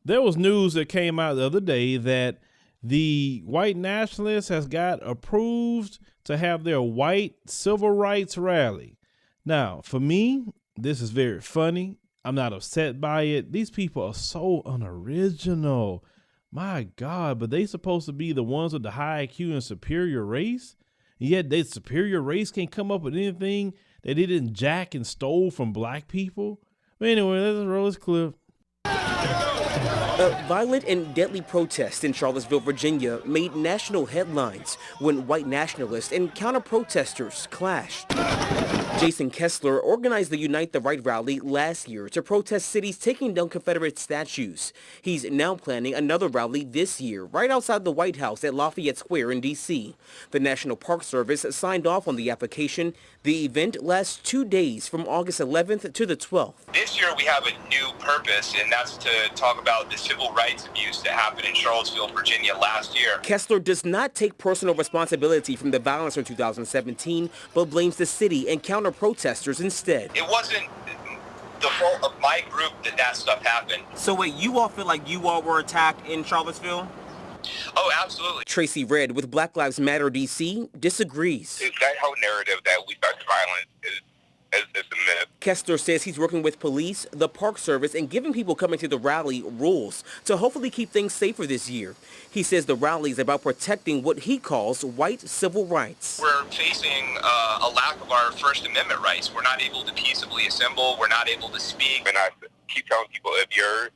There was news that came out the other day that the white nationalists has got approved to have their white civil rights rally. Now, for me, this is very funny. I'm not upset by it. These people are so unoriginal. My God, but they supposed to be the ones with the high IQ and superior race? And yet their superior race can't come up with anything that they didn't jack and stole from black people? But anyway, let's roll this clip. A violent and deadly protest in Charlottesville, Virginia made national headlines when white nationalists and counter-protesters clashed. Jason Kessler organized the Unite the Right rally last year to protest cities taking down Confederate statues. He's now planning another rally this year right outside the White House at Lafayette Square in D.C. The National Park Service signed off on the application. The event lasts 2 days from August 11th to the 12th. This year we have a new purpose, and that's to talk about the civil rights abuse that happened in Charlottesville, Virginia last year. Kessler does not take personal responsibility from the violence in 2017, but blames the city and counter-protesters instead. It wasn't the fault of my group that stuff happened. So wait, you all feel like you all were attacked in Charlottesville? Oh, absolutely. Tracy Redd with Black Lives Matter DC disagrees. That whole narrative that we started violence is a myth. Kessler says he's working with police, the Park Service, and giving people coming to the rally rules to hopefully keep things safer this year. He says the rally is about protecting what he calls white civil rights. We're facing a lack of our First Amendment rights. We're not able to peaceably assemble. We're not able to speak. And I keep telling people, if your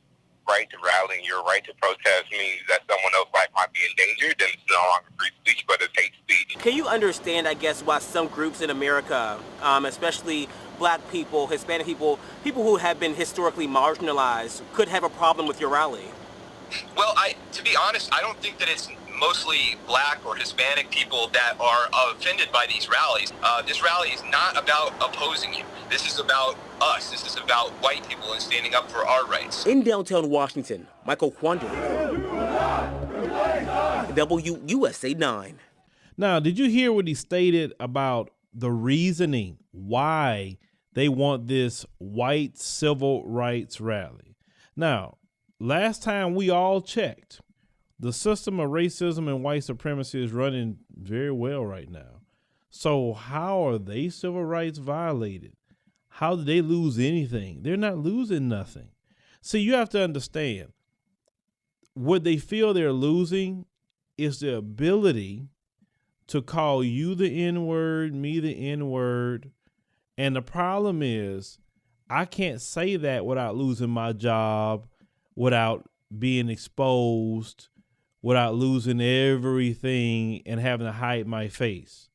right to rally and your right to protest means that someone else's life might be endangered, then it's no longer free speech, but it's hate speech. Can you understand, I guess, why some groups in America, especially black people, Hispanic people, people who have been historically marginalized, could have a problem with your rally? Well, to be honest, I don't think that it's mostly black or Hispanic people that are offended by these rallies. This rally is not about opposing you. This is about us. This is about white people and standing up for our rights. In downtown Washington, Michael Quandary, WUSA 9. Now, did you hear what he stated about the reasoning why they want this white civil rights rally? Now, last time we all checked, the system of racism and white supremacy is running very well right now. So how are they civil rights violated? How did they lose anything? They're not losing nothing. See, you have to understand, what they feel they're losing is the ability to call you the N-word, me the N-word. And the problem is, I can't say that without losing my job, without being exposed, without losing everything and having to hide my face.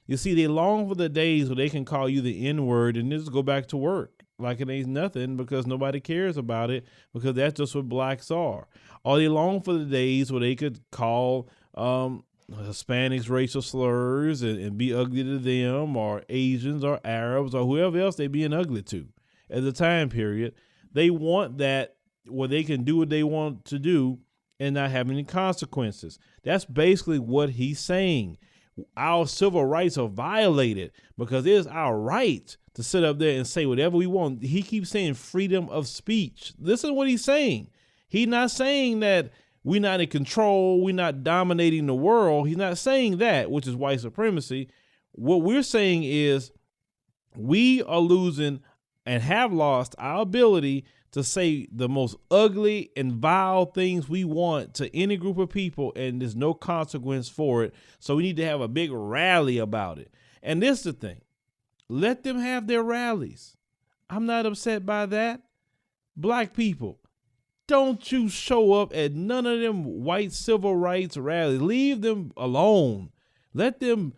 You see, they long for the days where they can call you the N-word and just go back to work like it ain't nothing because nobody cares about it, because that's just what blacks are. Or they long for the days where they could call Hispanics racial slurs and be ugly to them, or Asians or Arabs or whoever else they being ugly to at the time period. They want that where they can do what they want to do and not have any consequences. That's basically what he's saying. Our civil rights are violated because it is our right to sit up there and say whatever we want. He keeps saying freedom of speech. Listen to what he's saying. He's not saying that we're not in control, we're not dominating the world. He's not saying that, which is white supremacy. What we're saying is we are losing and have lost our ability to say the most ugly and vile things we want to any group of people, and there's no consequence for it. So we need to have a big rally about it. And this is the thing. Let them have their rallies. I'm not upset by that. Black people, don't you show up at none of them white civil rights rallies. Leave them alone. Let them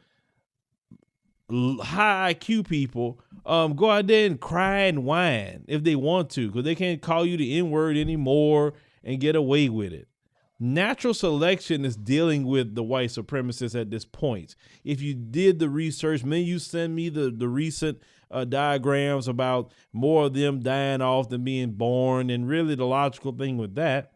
high IQ people go out there and cry and whine if they want to, because they can't call you the N-word anymore and get away with it. Natural selection is dealing with the white supremacists at this point. If you did the research, maybe you send me the recent diagrams about more of them dying off than being born. And really the logical thing with that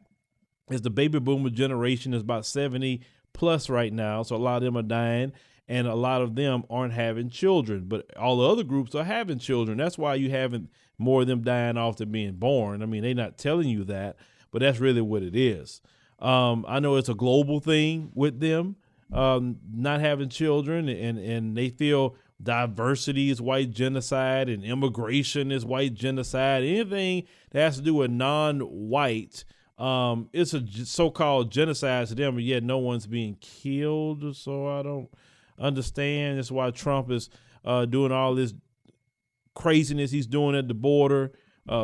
is the baby boomer generation is about 70 plus right now. So a lot of them are dying, and a lot of them aren't having children, but all the other groups are having children. That's why you haven't more of them dying off than being born. I mean, they're not telling you that, but that's really what it is. I know it's a global thing with them, not having children, and they feel diversity is white genocide and immigration is white genocide. Anything that has to do with non-white, it's a so-called genocide to them, and yet no one's being killed. So I don't understand. That's why Trump is doing all this craziness he's doing at the border,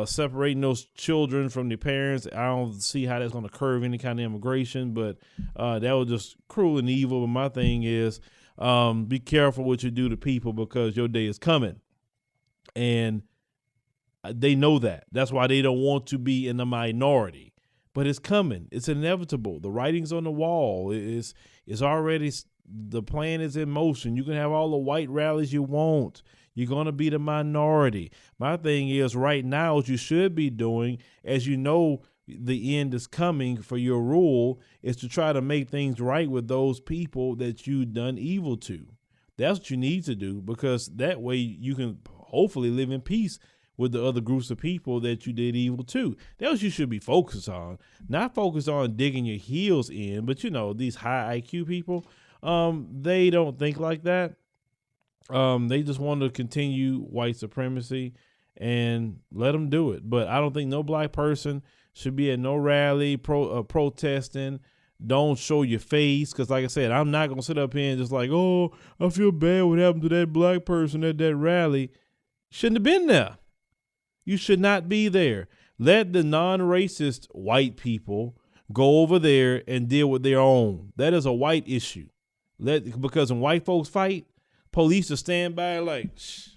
separating those children from their parents. I don't see how that's going to curb any kind of immigration, but that was just cruel and evil. But my thing is, be careful what you do to people, because your day is coming. And they know that. That's why they don't want to be in the minority. But it's coming. It's inevitable. The writing's on the wall. It's already, the plan is in motion. You can have all the white rallies you want. You're going to be the minority. My thing is, right now, what you should be doing, as you know the end is coming for your rule, is to try to make things right with those people that you've done evil to. That's what you need to do, because that way you can hopefully live in peace with the other groups of people that you did evil to. That's what you should be focused on. Not focused on digging your heels in, but these high IQ people, they don't think like that. They just want to continue white supremacy, and let them do it. But I don't think no black person should be at no rally protesting. Don't show your face, because like I said, I'm not going to sit up here and just like, oh, I feel bad what happened to that black person at that rally. Shouldn't have been there. You should not be there. Let the non-racist white people go over there and deal with their own. That is a white issue. Because when white folks fight, police will stand by like, shh,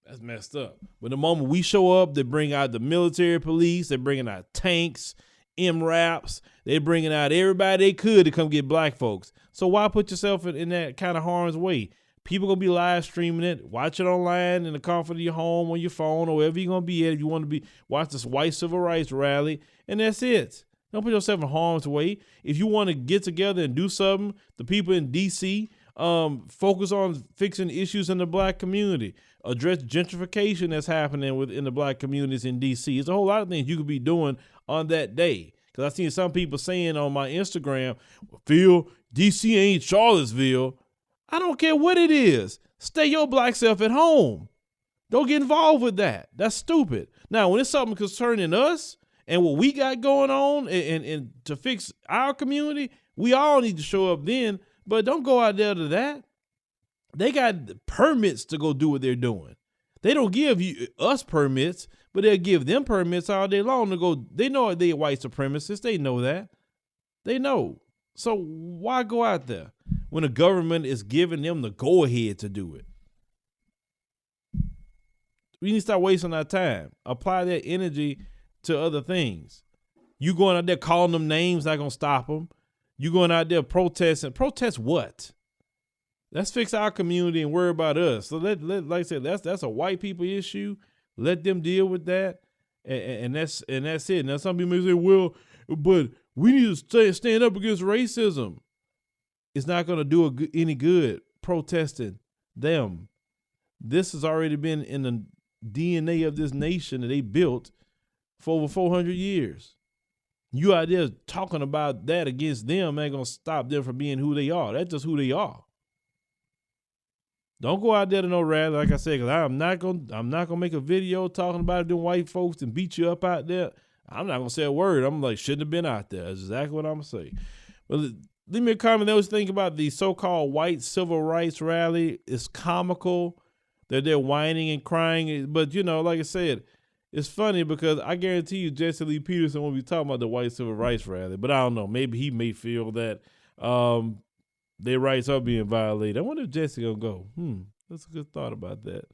that's messed up. But the moment we show up, they bring out the military police, they're bringing out tanks, MRAPs, they're bringing out everybody they could to come get black folks. So why put yourself in that kind of harm's way? People going to be live streaming it. Watch it online in the comfort of your home, on your phone, or wherever you're going to be at. If you want to watch this white civil rights rally, and that's it. Don't put yourself in harm's way. If you want to get together and do something, the people in D.C., focus on fixing issues in the black community. Address gentrification that's happening within the black communities in D.C. There's a whole lot of things you could be doing on that day. Because I've seen some people saying on my Instagram, Phil, D.C. ain't Charlottesville. I don't care what it is. Stay your black self at home. Don't get involved with that. That's stupid. Now, when it's something concerning us and what we got going on and to fix our community, we all need to show up then. But don't go out there to that. They got permits to go do what they're doing. They don't give us permits, but they'll give them permits all day long to go. They know they're white supremacists. They know that. They know. So why go out there when the government is giving them the go-ahead to do it? We need to start wasting our time. Apply that energy to other things. You going out there calling them names, not going to stop them. You going out there protesting. Protest what? Let's fix our community and worry about us. So like I said, that's a white people issue. Let them deal with that, and that's it. Now some people may say, well, but we need to stand up against racism. It's not going to do any good protesting them. This has already been in the DNA of this nation that they built for over 400 years. You out there talking about that against them ain't going to stop them from being who they are. That's just who they are. Don't go out there to no rally, like I said, because I'm not gonna make a video talking about them white folks and beat you up out there. I'm not gonna say a word. I'm like, shouldn't have been out there. That's exactly what I'm gonna say. But leave me a comment. Those think about the so-called white civil rights rally. It's comical that they're whining and crying, but like I said, it's funny because I guarantee you Jesse Lee Peterson won't be talking about the white civil rights rally. But I don't know. Maybe he may feel that their rights are being violated. I wonder if Jesse gonna go. That's a good thought about that.